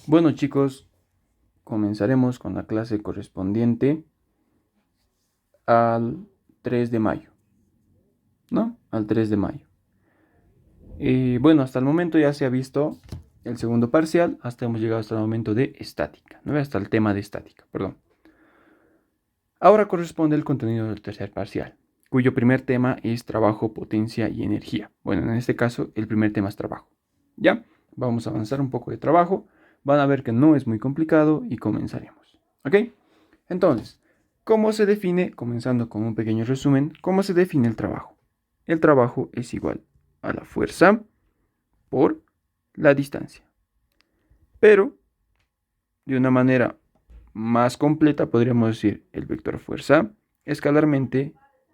Bueno, chicos, comenzaremos con la clase correspondiente al 3 de mayo, ¿no? Al 3 de mayo. Bueno, hasta el momento ya se ha visto el segundo parcial, hemos llegado hasta el momento de estática, ¿no? Hasta el tema de estática, perdón. Ahora corresponde el contenido del tercer parcial, cuyo primer tema es trabajo, potencia y energía. Bueno, en este caso, el primer tema es trabajo. ¿Ya? Vamos a avanzar un poco de trabajo. Van a ver que no es muy complicado y comenzaremos. ¿Ok? Entonces, ¿cómo se define? Comenzando con un pequeño resumen, ¿cómo se define el trabajo? El trabajo es igual a la fuerza por la distancia. Pero, de una manera más completa, podríamos decir el vector fuerza escalarmente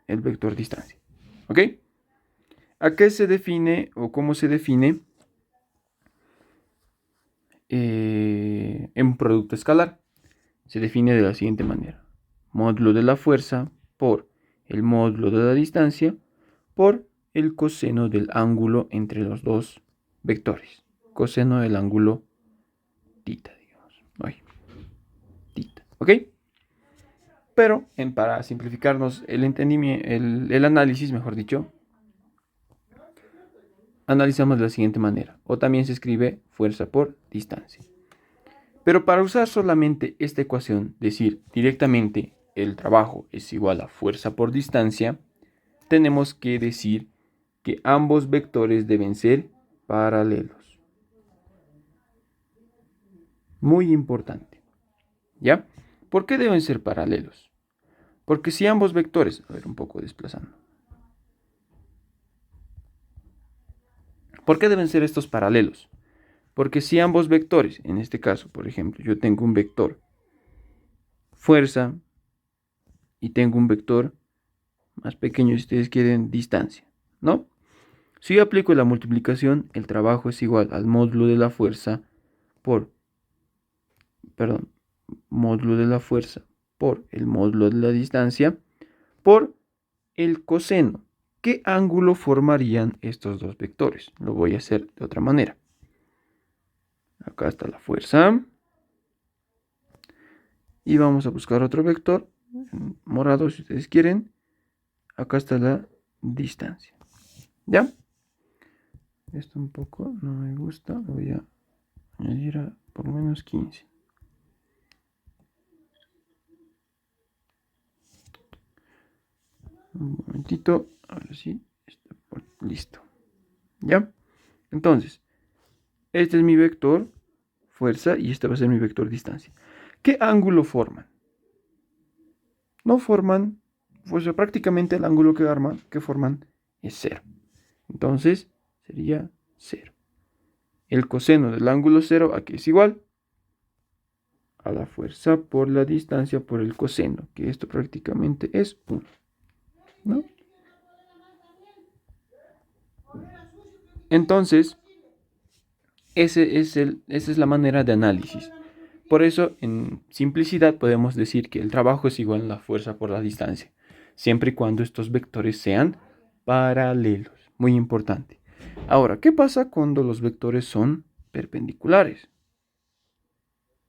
el vector distancia. ¿Ok? ¿A qué se define o cómo se define en producto escalar? Se define de la siguiente manera. Módulo de la fuerza por el módulo de la distancia por el coseno del ángulo entre los dos vectores. Coseno del ángulo tita, digamos. Ay, tita. ¿Ok? Pero para simplificarnos el entendimiento, el análisis, mejor dicho, analizamos de la siguiente manera. O también se escribe fuerza por distancia. Pero para usar solamente esta ecuación, decir directamente el trabajo es igual a fuerza por distancia, tenemos que decir que ambos vectores deben ser paralelos. Muy importante. ¿Ya? ¿Por qué deben ser paralelos? Porque si ambos vectores, a ver, un poco desplazando. ¿Por qué deben ser estos paralelos? Porque si ambos vectores, en este caso, por ejemplo, yo tengo un vector fuerza y tengo un vector más pequeño, si ustedes quieren, distancia, ¿no? Si yo aplico la multiplicación, el trabajo es igual al módulo de la fuerza por, perdón, módulo de la fuerza por el módulo de la distancia por el coseno. ¿Qué ángulo formarían estos dos vectores? Lo voy a hacer de otra manera. Acá está la fuerza. Y vamos a buscar otro vector, morado si ustedes quieren. Acá está la distancia. ¿Ya? Esto un poco no me gusta. Lo voy a añadir a por lo menos 15. Un momentito. Ahora sí. Listo. ¿Ya? Entonces, este es mi vector fuerza y este va a ser mi vector distancia. ¿Qué ángulo forman? No forman, pues prácticamente el ángulo que forman es cero. Entonces, sería 0. El coseno del ángulo 0 aquí es igual a la fuerza por la distancia por el coseno, que esto prácticamente es 1, ¿no? Entonces, esa es la manera de análisis. Por eso, en simplicidad, podemos decir que el trabajo es igual a la fuerza por la distancia, siempre y cuando estos vectores sean paralelos. Muy importante. Ahora, ¿qué pasa cuando los vectores son perpendiculares?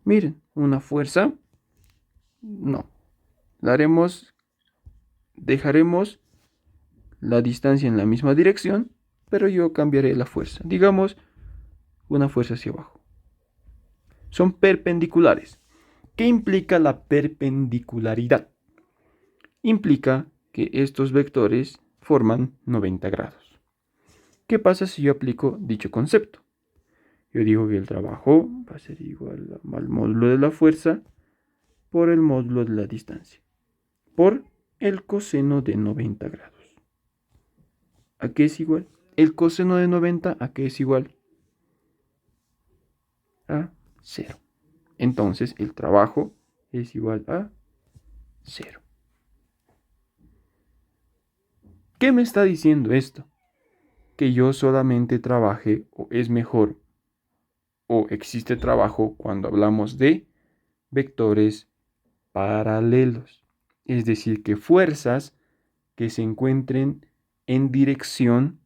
Miren, una fuerza, no. Dejaremos la distancia en la misma dirección, pero yo cambiaré la fuerza. Digamos, una fuerza hacia abajo. Son perpendiculares. ¿Qué implica la perpendicularidad? Implica que estos vectores forman 90 grados. ¿Qué pasa si yo aplico dicho concepto? Yo digo que el trabajo va a ser igual al módulo de la fuerza por el módulo de la distancia, por el coseno de 90 grados. ¿A qué es igual? El coseno de 90, ¿a qué es igual? A 0. Entonces el trabajo es igual a 0. ¿Qué me está diciendo esto? Que yo solamente trabaje o es mejor o existe trabajo cuando hablamos de vectores paralelos. Es decir, que fuerzas que se encuentren en dirección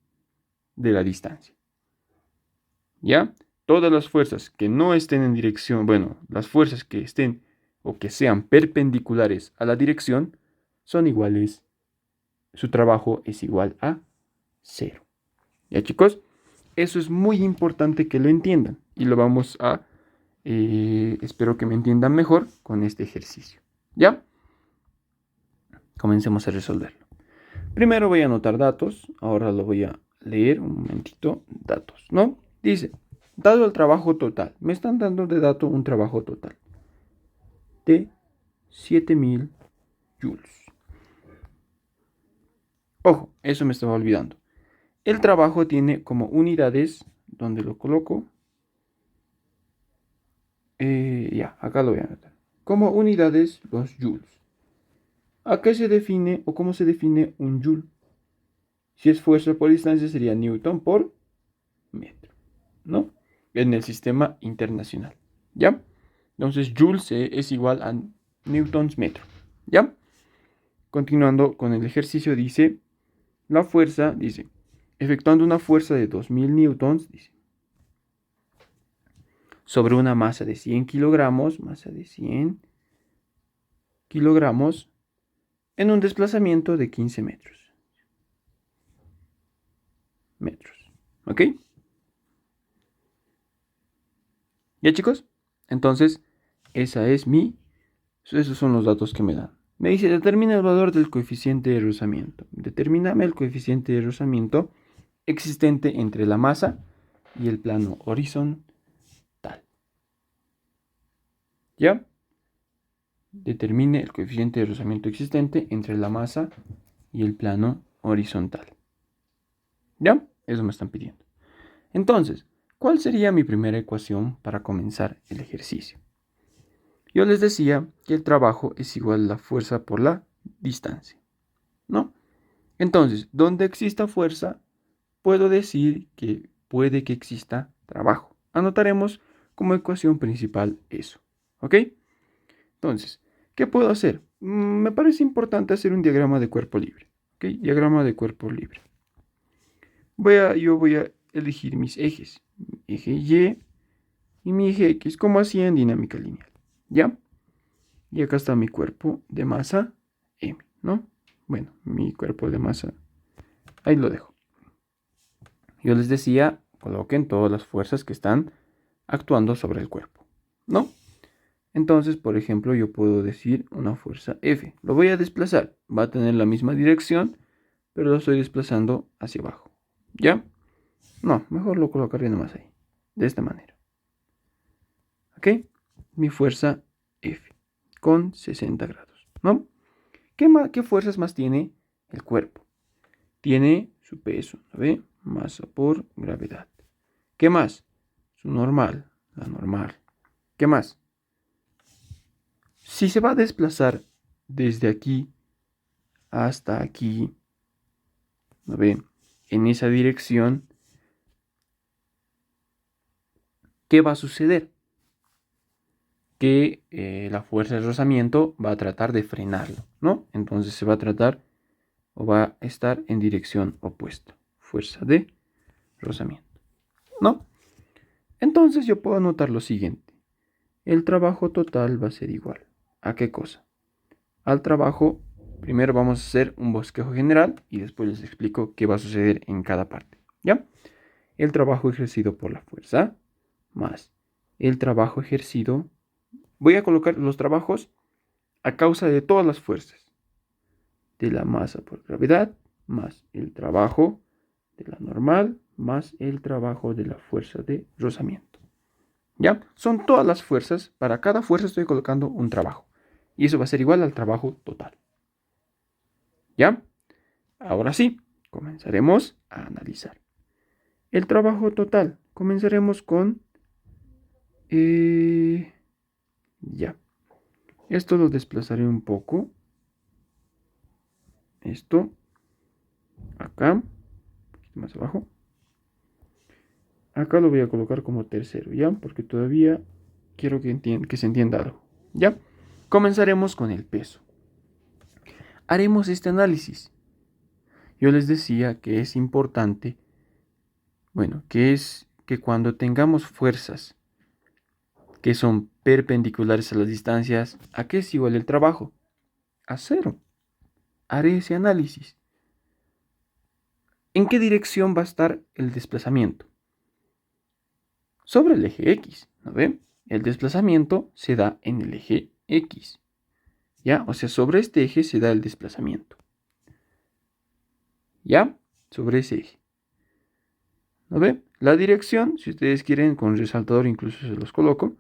de la distancia. ¿Ya? todas las fuerzas que no estén en dirección, bueno, las fuerzas que estén o que sean perpendiculares a la dirección son iguales, su trabajo es igual a 0. ¿Ya, chicos? Eso es muy importante que lo entiendan y lo vamos a, espero que me entiendan mejor con este ejercicio. ¿Ya? Comencemos a resolverlo. Primero voy a anotar datos, ahora lo voy a leer un momentito, datos, ¿no? Dice, dado el trabajo total, me están dando de dato un trabajo total de 7000 joules. Ojo, eso me estaba olvidando. El trabajo tiene como unidades, ¿dónde lo coloco? Ya, acá lo voy a anotar. Como unidades, los joules. ¿A qué se define o cómo se define un joule? Si es fuerza por distancia sería newton por metro, ¿no? En el sistema internacional, ¿ya? Entonces, joules es igual a newtons metro, ¿ya? Continuando con el ejercicio, dice, la fuerza, dice, efectuando una fuerza de 2000 newtons, dice, sobre una masa de 100 kilogramos, en un desplazamiento de 15 metros. ¿Ok? ¿Ya, chicos? Entonces, esos son los datos que me dan. Me dice, determina el valor del coeficiente de rozamiento. Determíname el coeficiente de rozamiento existente entre la masa y el plano horizontal. ¿Ya? Determine el coeficiente de rozamiento existente entre la masa y el plano horizontal. ¿Ya? Eso me están pidiendo. Entonces, ¿cuál sería mi primera ecuación para comenzar el ejercicio? Yo les decía que el trabajo es igual a la fuerza por la distancia, ¿no? Entonces, donde exista fuerza, puedo decir que puede que exista trabajo. Anotaremos como ecuación principal eso, ¿ok? Entonces, ¿qué puedo hacer? Me parece importante hacer un diagrama de cuerpo libre, ¿ok? Diagrama de cuerpo libre. Yo voy a elegir mis ejes, mi eje Y y mi eje X, como hacía en dinámica lineal, ¿ya? Y acá está mi cuerpo de masa M, ¿no? Bueno, mi cuerpo de masa, ahí lo dejo. Yo les decía, coloquen todas las fuerzas que están actuando sobre el cuerpo, ¿no? Entonces, por ejemplo, yo puedo decir una fuerza F. Lo voy a desplazar. Va a tener la misma dirección, pero lo estoy desplazando hacia abajo. ¿Ya? No, mejor lo colocaré nomás ahí. De esta manera. ¿Ok? Mi fuerza F. Con 60 grados, ¿no? ¿Qué fuerzas más tiene el cuerpo? Tiene su peso, ¿no ve? Masa por gravedad. ¿Qué más? Su normal, la normal. ¿Qué más? Si se va a desplazar desde aquí hasta aquí, ¿no ven? En esa dirección, ¿qué va a suceder? Que la fuerza de rozamiento va a tratar de frenarlo, ¿no? Entonces se va a tratar o va a estar en dirección opuesta. Fuerza de rozamiento, ¿no? Entonces yo puedo anotar lo siguiente. El trabajo total va a ser igual. ¿A qué cosa? Al trabajo, primero vamos a hacer un bosquejo general y después les explico qué va a suceder en cada parte, ¿ya? El trabajo ejercido por la fuerza más el trabajo ejercido. Voy a colocar los trabajos a causa de todas las fuerzas. De la masa por gravedad más el trabajo de la normal más el trabajo de la fuerza de rozamiento. ¿Ya? Son todas las fuerzas. Para cada fuerza estoy colocando un trabajo. Y eso va a ser igual al trabajo total. ¿Ya? Ahora sí, comenzaremos a analizar. El trabajo total. Comenzaremos con... ya. Esto lo desplazaré un poco. Esto. Acá. Un poquito más abajo. Acá lo voy a colocar como tercero, ¿ya? Porque todavía quiero que se entienda algo, ¿ya? Comenzaremos con el peso. Haremos este análisis. Yo les decía que es importante, bueno, que es que cuando tengamos fuerzas que son perpendiculares a las distancias, ¿a qué es igual el trabajo? A cero. Haré ese análisis. ¿En qué dirección va a estar el desplazamiento? Sobre el eje X, ¿no ven? El desplazamiento se da en el eje X. ¿Ya? O sea, sobre este eje se da el desplazamiento. ¿Ya? Sobre ese eje. ¿No ven? La dirección, si ustedes quieren, con resaltador incluso se los coloco,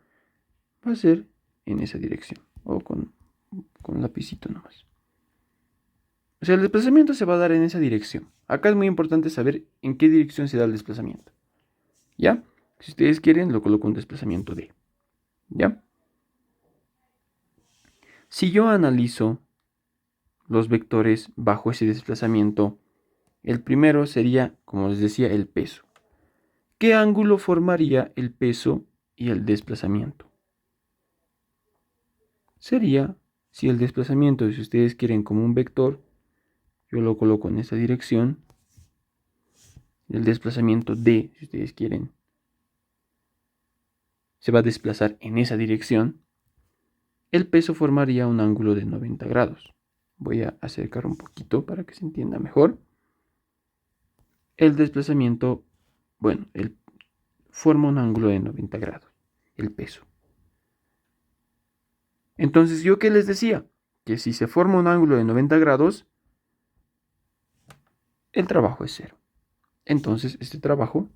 va a ser en esa dirección. O con lapicito nomás. O sea, el desplazamiento se va a dar en esa dirección. Acá es muy importante saber en qué dirección se da el desplazamiento. ¿Ya? Si ustedes quieren, lo coloco un desplazamiento D. ¿Ya? Si yo analizo los vectores bajo ese desplazamiento, el primero sería, como les decía, el peso. ¿Qué ángulo formaría el peso y el desplazamiento? Sería, si el desplazamiento, si ustedes quieren como un vector, yo lo coloco en esta dirección, el desplazamiento D, si ustedes quieren, se va a desplazar en esa dirección, el peso formaría un ángulo de 90 grados. Voy a acercar un poquito para que se entienda mejor. El desplazamiento, bueno, forma un ángulo de 90 grados, el peso. Entonces, ¿yo qué les decía? Que si se forma un ángulo de 90 grados, el trabajo es cero. Entonces, este trabajo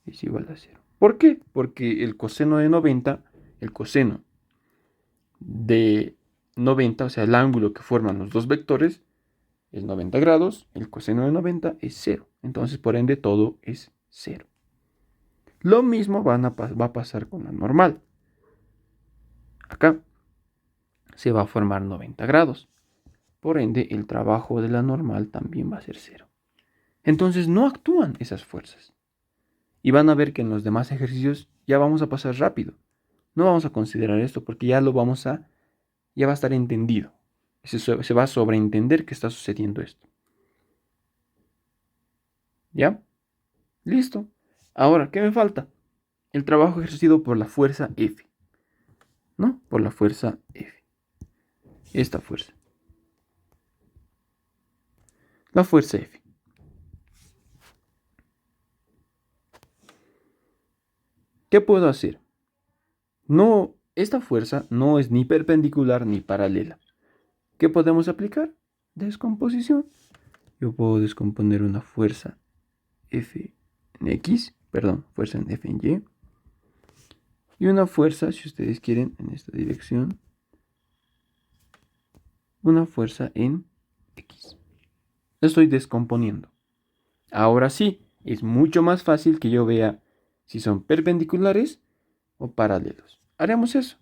es igual a cero. ¿Por qué? Porque el coseno de 90, el coseno de 90, o sea, el ángulo que forman los dos vectores, es 90 grados, el coseno de 90 es cero. Entonces, por ende, todo es cero. Lo mismo va a pasar con la normal. Acá se va a formar 90 grados. Por ende, el trabajo de la normal también va a ser cero. Entonces, no actúan esas fuerzas. Y van a ver que en los demás ejercicios ya vamos a pasar rápido. No vamos a considerar esto porque ya va a estar entendido. Se va a sobreentender que está sucediendo esto. ¿Ya? Listo. Ahora, ¿qué me falta? El trabajo ejercido por la fuerza F. ¿No? Por la fuerza F. Esta fuerza. La fuerza F. ¿Qué puedo hacer? No, esta fuerza no es ni perpendicular ni paralela. ¿Qué podemos aplicar? Descomposición. Yo puedo descomponer una fuerza F en X, fuerza en F en Y. Y una fuerza, si ustedes quieren, en esta dirección. Una fuerza en X. Estoy descomponiendo. Ahora sí, es mucho más fácil que yo vea si son perpendiculares o paralelos. Haremos eso.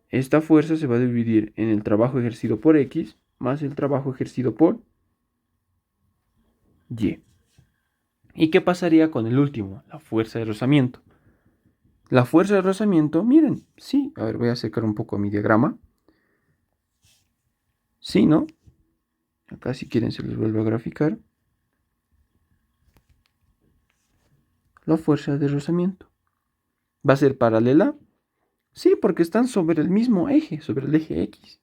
Esta fuerza se va a dividir en el trabajo ejercido por X más el trabajo ejercido por Y. ¿Y qué pasaría con el último? La fuerza de rozamiento. La fuerza de rozamiento, miren, sí. A ver, voy a acercar un poco mi diagrama. Sí, ¿no? Acá si quieren se los vuelvo a graficar. La fuerza de rozamiento. ¿Va a ser paralela? Sí, porque están sobre el mismo eje, sobre el eje X.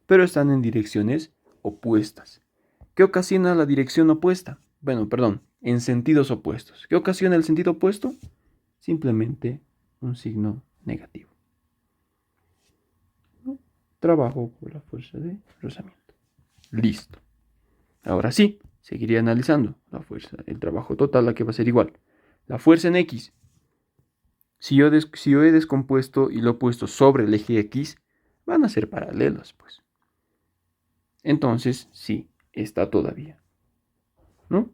Pero están en direcciones opuestas. ¿Qué ocasiona la dirección opuesta? Bueno, perdón, en sentidos opuestos. ¿Qué ocasiona el sentido opuesto? Simplemente un signo negativo. ¿No? Trabajo por la fuerza de rozamiento. Listo. Ahora sí, seguiría analizando la fuerza, el trabajo total, la que va a ser igual. La fuerza en X. Si yo he descompuesto y lo he puesto sobre el eje X, van a ser paralelos, pues. Entonces, sí, está todavía. ¿No?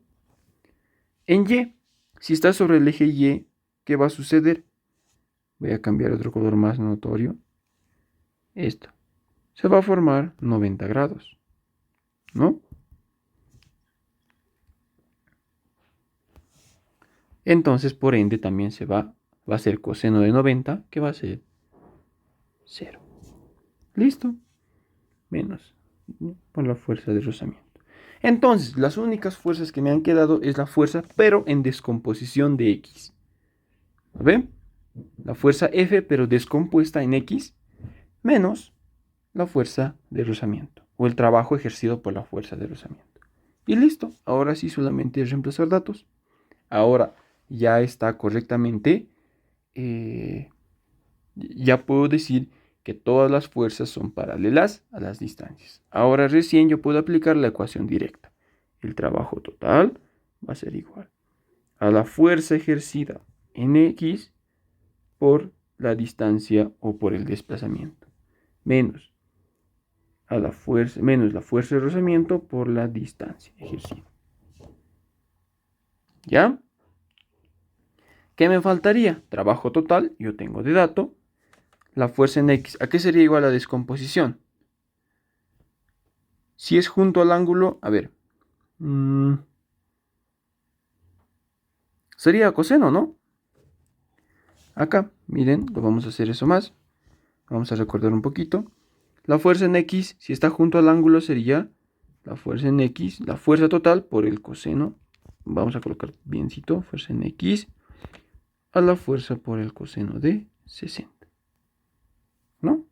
En Y, si está sobre el eje Y, ¿qué va a suceder? Voy a cambiar otro color más notorio. Esto. Se va a formar 90 grados. ¿No? Entonces, por ende, también va a ser coseno de 90, que va a ser 0. ¿Listo? Menos por la fuerza de rozamiento. Entonces, las únicas fuerzas que me han quedado es la fuerza, pero en descomposición de X. ¿Ve? La fuerza F, pero descompuesta en X, menos la fuerza de rozamiento, o el trabajo ejercido por la fuerza de rozamiento. Y listo, ahora sí solamente es reemplazar datos. Ahora ya está correctamente, ya puedo decir que todas las fuerzas son paralelas a las distancias. Ahora recién yo puedo aplicar la ecuación directa. El trabajo total va a ser igual a la fuerza ejercida en X por la distancia o por el desplazamiento, menos la fuerza de rozamiento por la distancia ejercida. ¿Ya? ¿Qué me faltaría? Trabajo total, yo tengo de dato. La fuerza en X, ¿a qué sería igual la descomposición? Si es junto al ángulo, a ver, sería coseno, ¿no? Acá, miren, lo vamos a hacer eso más. Vamos a recordar un poquito. La fuerza en X, si está junto al ángulo, sería la fuerza en X, la fuerza total por el coseno. Vamos a colocar biencito, fuerza en X, a la fuerza por el coseno de 60. ¿No?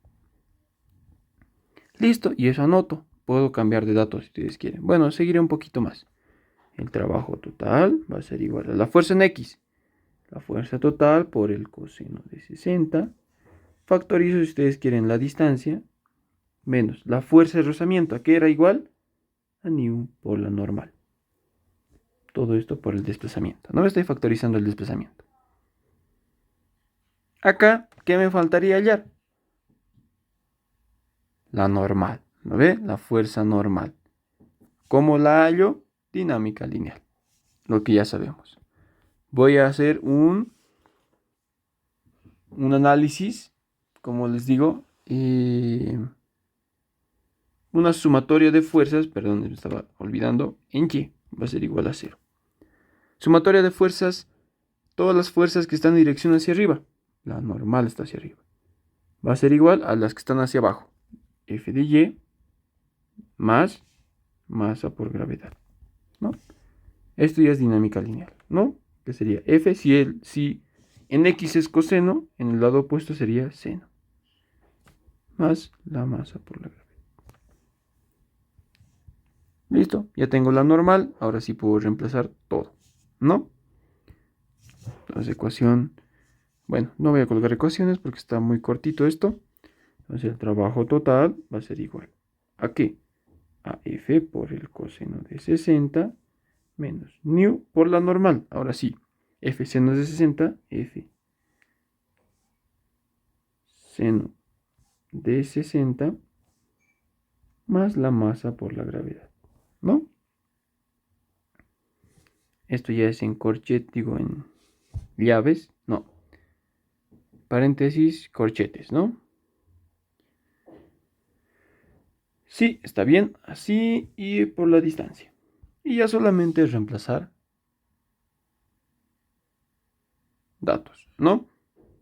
Listo, y eso anoto. Puedo cambiar de datos si ustedes quieren. Bueno, seguiré un poquito más. El trabajo total va a ser igual a la fuerza en X. La fuerza total por el coseno de 60. Factorizo si ustedes quieren la distancia. Menos la fuerza de rozamiento. ¿A qué era igual? A nu por la normal. Todo esto por el desplazamiento. No me estoy factorizando el desplazamiento. Acá, ¿qué me faltaría hallar? La normal. ¿No ve? La fuerza normal. ¿Cómo la hallo? Dinámica lineal. Lo que ya sabemos. Voy a hacer un análisis, como les digo, una sumatoria de fuerzas, perdón, me estaba olvidando, en Y va a ser igual a 0. Sumatoria de fuerzas, todas las fuerzas que están en dirección hacia arriba, la normal está hacia arriba, va a ser igual a las que están hacia abajo. F de Y más masa por gravedad, ¿no? Esto ya es dinámica lineal, ¿no? Que sería F, si en X es coseno, en el lado opuesto sería seno, más la masa por la gravedad. Listo, ya tengo la normal, ahora sí puedo reemplazar todo, ¿no? Entonces ecuación, bueno, no voy a colocar ecuaciones porque está muy cortito esto. Entonces el trabajo total va a ser igual ¿a qué? A F por el coseno de 60 menos nu por la normal. Ahora sí, F seno de 60, F seno de 60 más la masa por la gravedad, ¿no? Esto ya es en corchet, digo en llaves, no. Paréntesis, corchetes, ¿no? Sí, está bien, así y por la distancia. Y ya solamente es reemplazar datos, ¿no?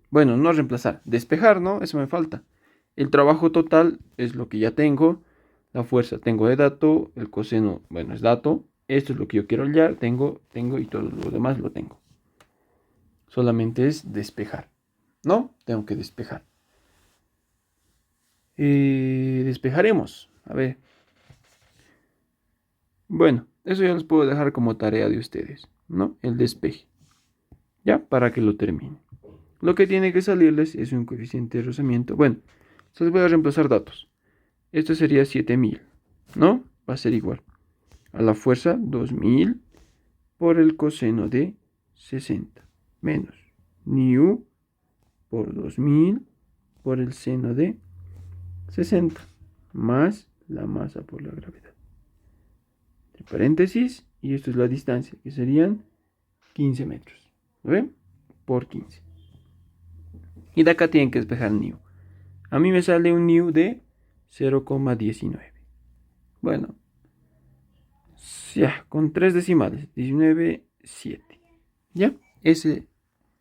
Bueno, no reemplazar, despejar, ¿no? Eso me falta. El trabajo total es lo que ya tengo. La fuerza tengo de dato. El coseno, bueno, es dato. Esto es lo que yo quiero hallar. Tengo y todo lo demás lo tengo. Solamente es despejar, ¿no? Tengo que despejar. Despejaremos. A ver. Bueno, eso ya los puedo dejar como tarea de ustedes, ¿no? El despeje. Ya, para que lo termine. Lo que tiene que salirles es un coeficiente de rozamiento. Bueno, entonces voy a reemplazar datos. Esto sería 7000, ¿no? Va a ser igual a la fuerza 2000 por el coseno de 60 menos nu por 2000 por el seno de 60 más la masa por la gravedad. Entre paréntesis, y esto es la distancia, que serían 15 metros. ¿Lo ven? Por 15. Y de acá tienen que despejar nu. A mí me sale un nu de 0,19. Bueno, ya, con 3 decimales, 19,7. ¿Ya? Ese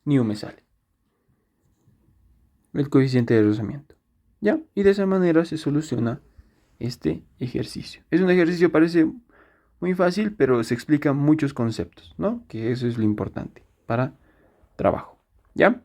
nu me sale. El coeficiente de rozamiento. ¿Ya? Y de esa manera se soluciona este ejercicio. Es un ejercicio, parece muy fácil, pero se explican muchos conceptos, ¿no? Que eso es lo importante para trabajo. ¿Ya?